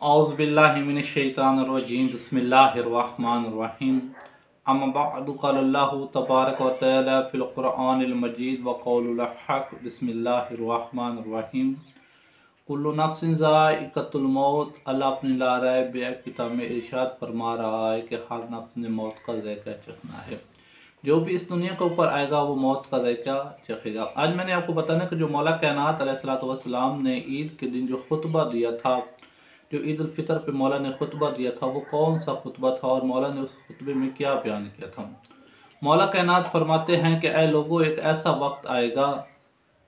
औज़ुबिल्लाहिमिनश्शैतानिर्रजीम बिस्मिल्लाहिर्रहमानिर्रहीम अम्मा बअदु क़ालल्लाहु तबारक व तआला फ़िल क़ुरआनिल मजीद व क़ौलुल हक़ बिस्मिल्लाहिर्रहमानिर्रहीम कुल्लु नफ्सिन ज़ाइक़तुल मौत। अल्लाह अपनी ला रैब किताब में इरशाद फरमा रहा है कि हर नफ्स ने मौत का ज़ायक़ा चखना है। जो भी इस दुनिया के ऊपर आएगा वो मौत का ज़ायक़ा चखेगा। आज मैंने आपको बताना कि जो मौला कायनात अलैहिस्सलातु वस्सलाम ने ईद के दिन जो खुतबा दिया था, जो ईद उल फितर पे मौला ने खुतबा दिया था, वो कौन सा खुतबा था और मौला ने उस खुतबे में क्या बयान किया था। मौला कायनात फरमाते हैं कि ऐ लोगों, एक ऐसा वक्त आएगा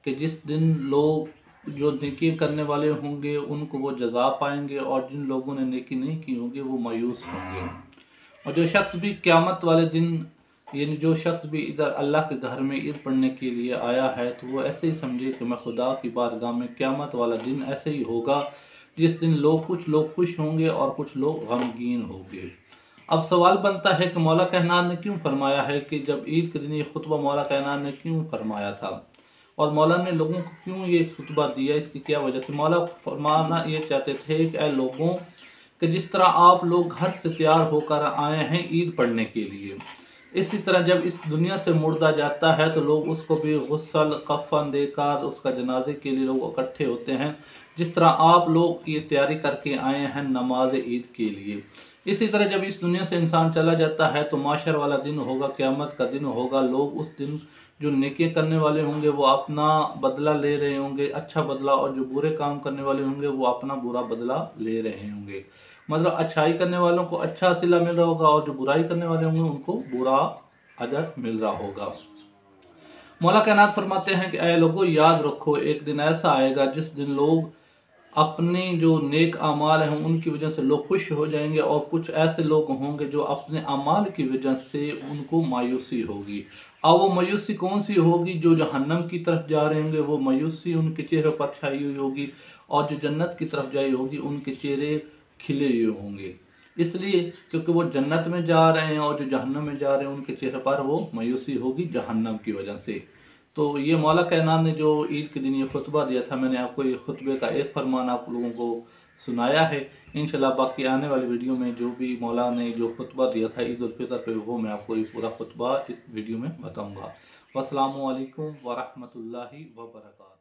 कि जिस दिन लोग जो नेकी करने वाले होंगे उनको वो जज़ा पाएंगे और जिन लोगों ने नेकी नहीं की होंगी वो मायूस होंगे। और जो शख्स भी क़यामत वाले दिन, यानी जो शख्स भी इधर अल्लाह के घर में ईद पढ़ने के लिए आया है, तो वो ऐसे ही समझे कि मैं खुदा की बारगाह में क़यामत वाला दिन ऐसे ही होगा जिस दिन कुछ लोग खुश होंगे और कुछ लोग गमगीन होंगे। अब सवाल बनता है कि मौला कायनात ने क्यों फरमाया है कि जब ईद के दिन ये खुतबा मौला कायनात ने क्यों फरमाया था और मौला ने लोगों को क्यों ये खुतबा दिया, इसकी क्या वजह थी। मौला फरमाना ये चाहते थे कि ऐ लोगों, कि जिस तरह आप लोग घर से तैयार होकर आए हैं ईद पढ़ने के लिए, इसी तरह जब इस दुनिया से मुर्दा जाता है तो लोग उसको भी गुस्ल कफ़न देकर उसका जनाजे के लिए लोग इकट्ठे होते हैं। जिस तरह आप लोग ये तैयारी करके आए हैं नमाज ईद के लिए, इसी तरह जब इस दुनिया से इंसान चला जाता है तो माशर वाला दिन होगा, क़यामत का दिन होगा। लोग उस दिन जो नेकी करने वाले होंगे वो अपना बदला ले रहे होंगे, अच्छा बदला, और जो बुरे काम करने वाले होंगे वो अपना बुरा बदला ले रहे होंगे। मतलब अच्छाई करने वालों को अच्छा सिला मिल रहा होगा और जो बुराई करने वाले होंगे उनको बुरा अजर मिल रहा होगा। मौला कायनात फरमाते हैं कि ऐ लोगों, याद रखो एक दिन ऐसा आएगा जिस दिन लोग अपने जो नेक अमाल हैं उनकी वजह से लोग खुश हो जाएंगे और कुछ ऐसे लोग होंगे जो अपने अमाल की वजह से उनको मायूसी होगी। अब वो मायूसी कौन सी होगी? जो जहन्नम की तरफ जा रहे होंगे वो मायूसी उनके चेहरे पर छाई हुई होगी और जो जन्नत की तरफ जाई होगी उनके चेहरे खिले हुए होंगे, इसलिए क्योंकि वो जन्नत में जा रहे हैं, और जो जहन्नम में जा रहे हैं उनके चेहरे पर वो मायूसी होगी जहन्नम की वजह से। तो ये मौला कायनात ने जो ईद के दिन ये खुतबा दिया था, मैंने आपको ये खुतबे का एक फरमान आप लोगों को सुनाया है। इंशाल्लाह बाकी आने वाली वीडियो में जो भी मौला ने जो खुतबा दिया था ईद उल फितर पे, वो मैं आपको ये पूरा खुतबा इस वीडियो में बताऊँगा। वस्सलामु अलैकुम वरहमतुल्लाहि वबरकातुहू।